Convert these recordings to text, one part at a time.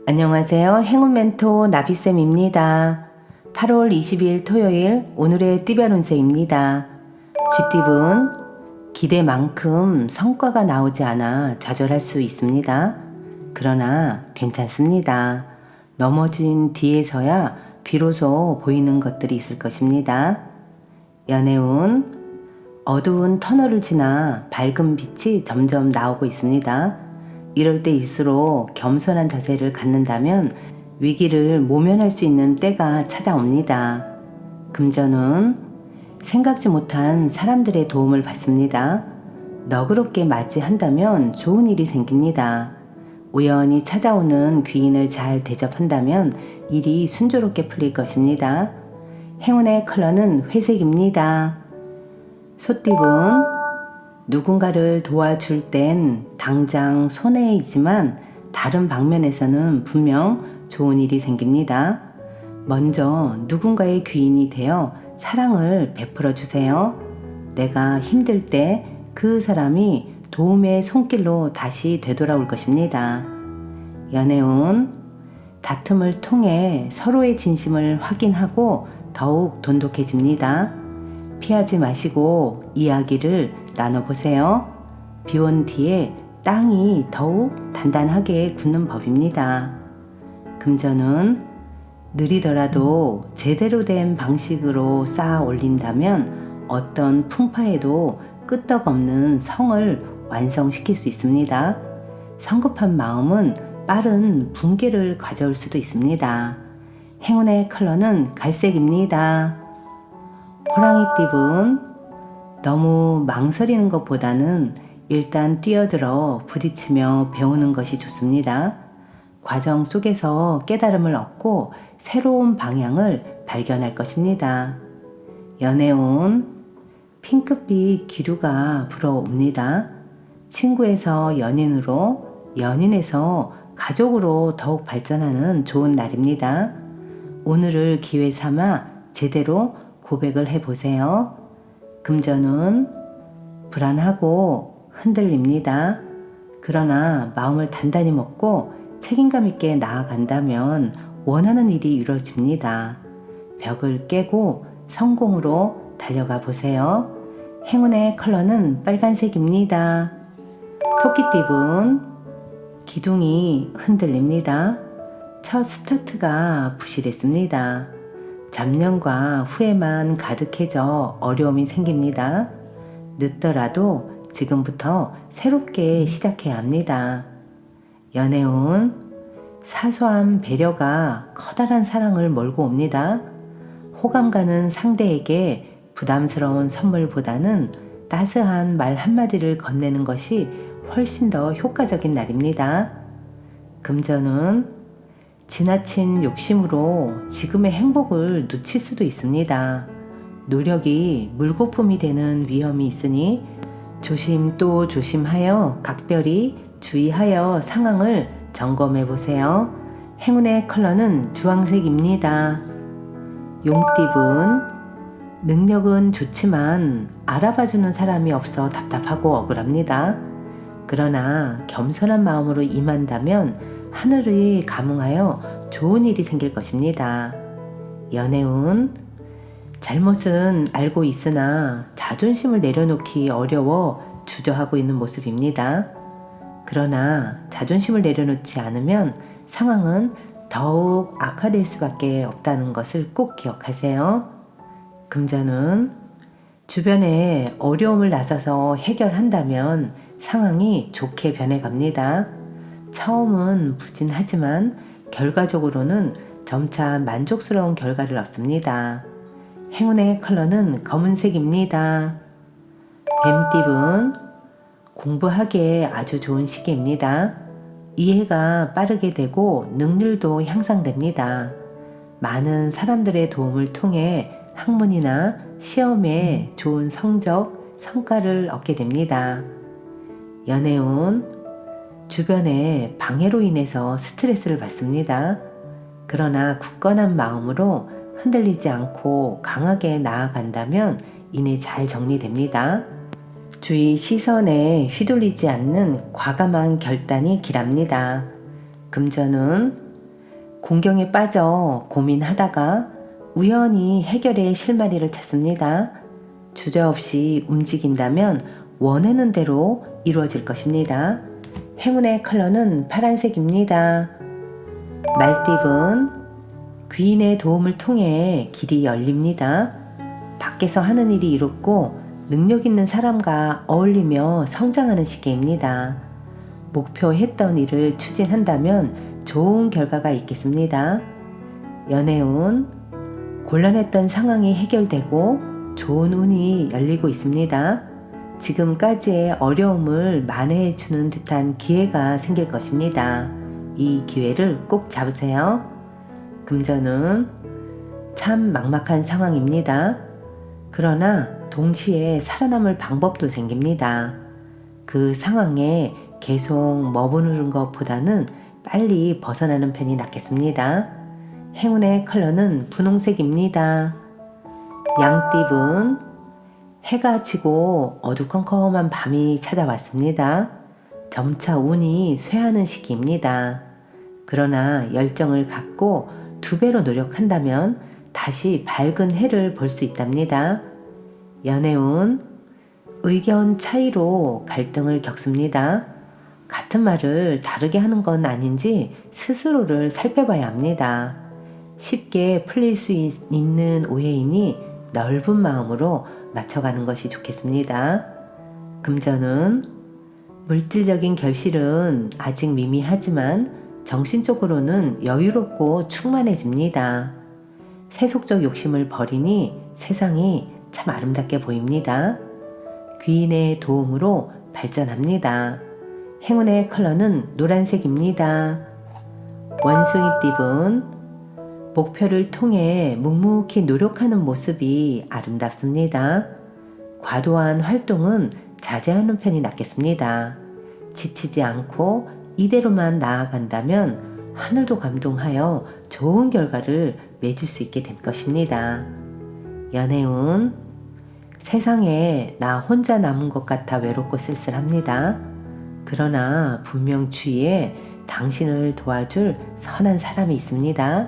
안녕하세요. 행운 멘토 나비쌤입니다. 8월 20일 토요일 오늘의 띠별 운세입니다. 쥐띠분 기대만큼 성과가 나오지 않아 좌절할 수 있습니다. 그러나 괜찮습니다. 넘어진 뒤에서야 비로소 보이는 것들이 있을 것입니다. 연애운 어두운 터널을 지나 밝은 빛이 점점 나오고 있습니다. 이럴 때일수록 겸손한 자세를 갖는다면 위기를 모면할 수 있는 때가 찾아옵니다. 금전은 생각지 못한 사람들의 도움을 받습니다. 너그럽게 맞이한다면 좋은 일이 생깁니다. 우연히 찾아오는 귀인을 잘 대접한다면 일이 순조롭게 풀릴 것입니다. 행운의 컬러는 회색입니다. 소띠분 누군가를 도와줄 땐 당장 손해이지만 다른 방면에서는 분명 좋은 일이 생깁니다. 먼저 누군가의 귀인이 되어 사랑을 베풀어 주세요. 내가 힘들 때 그 사람이 도움의 손길로 다시 되돌아올 것입니다. 연애운 다툼을 통해 서로의 진심을 확인하고 더욱 돈독해집니다. 피하지 마시고 이야기를 나눠보세요. 비 온 뒤에 땅이 더욱 단단하게 굳는 법입니다. 금전은 느리더라도 제대로 된 방식으로 쌓아 올린다면 어떤 풍파에도 끄떡없는 성을 완성시킬 수 있습니다. 성급한 마음은 빠른 붕괴를 가져올 수도 있습니다. 행운의 컬러는 갈색입니다. 호랑이띠분 너무 망설이는 것보다는 일단 뛰어들어 부딪히며 배우는 것이 좋습니다. 과정 속에서 깨달음을 얻고 새로운 방향을 발견할 것입니다. 연애운 핑크빛 기류가 불어옵니다. 친구에서 연인으로, 연인에서 가족으로 더욱 발전하는 좋은 날입니다. 오늘을 기회 삼아 제대로 고백을 해보세요. 금전은 불안하고 흔들립니다. 그러나 마음을 단단히 먹고 책임감 있게 나아간다면 원하는 일이 이루어집니다. 벽을 깨고 성공으로 달려가 보세요. 행운의 컬러는 빨간색입니다. 토끼띠분 기둥이 흔들립니다. 첫 스타트가 부실했습니다. 잡념과 후회만 가득해져 어려움이 생깁니다. 늦더라도 지금부터 새롭게 시작해야 합니다. 연애운 사소한 배려가 커다란 사랑을 몰고 옵니다. 호감 가는 상대에게 부담스러운 선물보다는 따스한 말 한마디를 건네는 것이 훨씬 더 효과적인 날입니다. 금전은 지나친 욕심으로 지금의 행복을 놓칠 수도 있습니다. 노력이 물거품이 되는 위험이 있으니 조심 또 조심하여 각별히 주의하여 상황을 점검해 보세요. 행운의 컬러는 주황색입니다. 용띠분 능력은 좋지만 알아봐주는 사람이 없어 답답하고 억울합니다. 그러나 겸손한 마음으로 임한다면 하늘이 감응하여 좋은 일이 생길 것입니다. 연애운 잘못은 알고 있으나 자존심을 내려놓기 어려워 주저하고 있는 모습입니다. 그러나 자존심을 내려놓지 않으면 상황은 더욱 악화될 수밖에 없다는 것을 꼭 기억하세요. 금전은 주변에 어려움을 나서서 해결한다면 상황이 좋게 변해갑니다. 처음은 부진하지만 결과적으로는 점차 만족스러운 결과를 얻습니다. 행운의 컬러는 검은색입니다. 뱀띠분 공부하기에 아주 좋은 시기입니다. 이해가 빠르게 되고 능률도 향상됩니다. 많은 사람들의 도움을 통해 학문이나 시험에 좋은 성적, 성과를 얻게 됩니다. 연애운 주변의 방해로 인해서 스트레스를 받습니다. 그러나 굳건한 마음으로 흔들리지 않고 강하게 나아간다면 이내 잘 정리됩니다. 주위 시선에 휘둘리지 않는 과감한 결단이 길합니다. 금전은 공경에 빠져 고민하다가 우연히 해결의 실마리를 찾습니다. 주저없이 움직인다면 원하는 대로 이루어질 것입니다. 행운의 컬러는 파란색입니다. 말띠분, 귀인의 도움을 통해 길이 열립니다. 밖에서 하는 일이 이롭고 능력 있는 사람과 어울리며 성장하는 시기입니다. 목표했던 일을 추진한다면 좋은 결과가 있겠습니다. 연애운, 곤란했던 상황이 해결되고 좋은 운이 열리고 있습니다. 지금까지의 어려움을 만회해주는 듯한 기회가 생길 것입니다. 이 기회를 꼭 잡으세요. 금전은 참 막막한 상황입니다. 그러나 동시에 살아남을 방법도 생깁니다. 그 상황에 계속 머무르는 것보다는 빨리 벗어나는 편이 낫겠습니다. 행운의 컬러는 분홍색입니다. 양띠분, 해가 지고 어두컴컴한 밤이 찾아왔습니다. 점차 운이 쇠하는 시기입니다. 그러나 열정을 갖고 2배로 노력한다면 다시 밝은 해를 볼 수 있답니다. 연애운, 의견 차이로 갈등을 겪습니다. 같은 말을 다르게 하는 건 아닌지 스스로를 살펴봐야 합니다. 쉽게 풀릴 수 있는 오해이니 넓은 마음으로 맞춰가는 것이 좋겠습니다. 금전은 물질적인 결실은 아직 미미하지만 정신적으로는 여유롭고 충만해집니다. 세속적 욕심을 버리니 세상이 참 아름답게 보입니다. 귀인의 도움으로 발전합니다. 행운의 컬러는 노란색입니다. 원숭이띠분, 목표를 통해 묵묵히 노력하는 모습이 아름답습니다. 과도한 활동은 자제하는 편이 낫겠습니다. 지치지 않고 이대로만 나아간다면 하늘도 감동하여 좋은 결과를 맺을 수 있게 될 것입니다. 연애운, 세상에 나 혼자 남은 것 같아 외롭고 쓸쓸합니다. 그러나 분명 주위에 당신을 도와줄 선한 사람이 있습니다.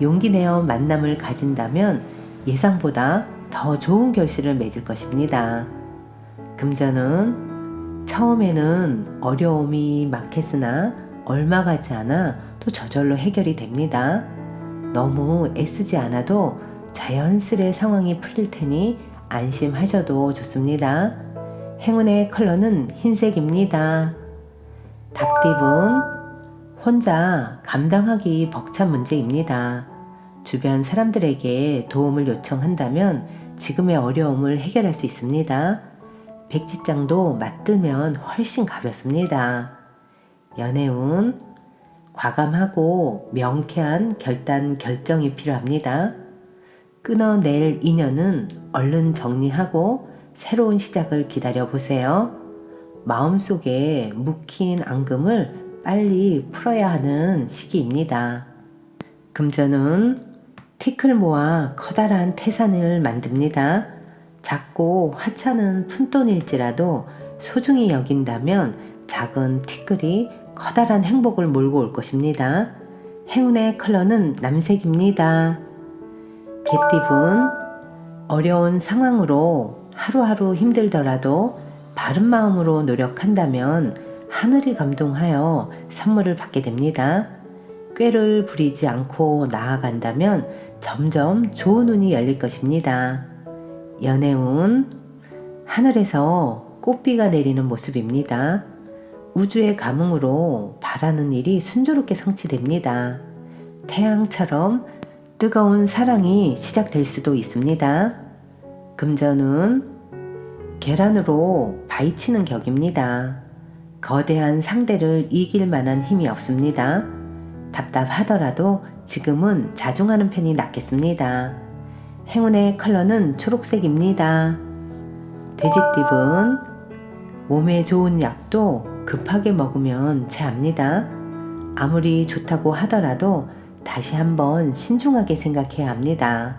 용기 내어 만남을 가진다면 예상보다 더 좋은 결실을 맺을 것입니다. 금전은 처음에는 어려움이 많겠으나 얼마 가지 않아 또 저절로 해결이 됩니다. 너무 애쓰지 않아도 자연스레 상황이 풀릴 테니 안심하셔도 좋습니다. 행운의 컬러는 흰색입니다. 닭띠분, 혼자 감당하기 벅찬 문제입니다. 주변 사람들에게 도움을 요청한다면 지금의 어려움을 해결할 수 있습니다. 백지장도 맞들면 훨씬 가볍습니다. 연애운, 과감하고 명쾌한 결정이 필요합니다. 끊어낼 인연은 얼른 정리하고 새로운 시작을 기다려보세요. 마음속에 묵힌 앙금을 빨리 풀어야 하는 시기입니다. 금전은 티끌 모아 커다란 태산을 만듭니다. 작고 하찮은 푼돈일지라도 소중히 여긴다면 작은 티끌이 커다란 행복을 몰고 올 것입니다. 행운의 컬러는 남색입니다. 개띠분, 어려운 상황으로 하루하루 힘들더라도 바른 마음으로 노력한다면 하늘이 감동하여 선물을 받게 됩니다. 꾀를 부리지 않고 나아간다면 점점 좋은 운이 열릴 것입니다. 연애운, 하늘에서 꽃비가 내리는 모습입니다. 우주의 감흥으로 바라는 일이 순조롭게 성취됩니다. 태양처럼 뜨거운 사랑이 시작될 수도 있습니다. 금전은 계란으로 바위치는 격입니다. 거대한 상대를 이길 만한 힘이 없습니다. 답답하더라도 지금은 자중하는 편이 낫겠습니다. 행운의 컬러는 초록색입니다. 돼지띠분, 몸에 좋은 약도 급하게 먹으면 체합니다. 아무리 좋다고 하더라도 다시 한번 신중하게 생각해야 합니다.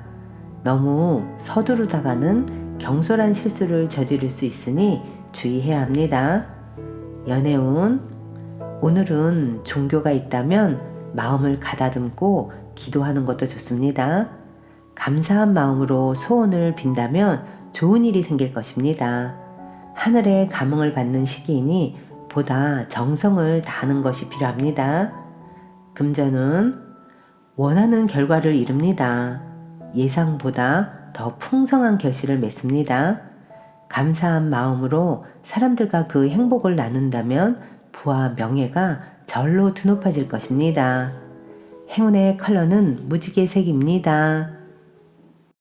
너무 서두르다가는 경솔한 실수를 저지를 수 있으니 주의해야 합니다. 연애운, 오늘은 종교가 있다면 마음을 가다듬고 기도하는 것도 좋습니다. 감사한 마음으로 소원을 빈다면 좋은 일이 생길 것입니다. 하늘의 감흥을 받는 시기이니 보다 정성을 다하는 것이 필요합니다. 금전은 원하는 결과를 이룹니다. 예상보다 더 풍성한 결실을 맺습니다. 감사한 마음으로 사람들과 그 행복을 나눈다면 부와 명예가 절로 드높아질 것입니다. 행운의 컬러는 무지개색입니다.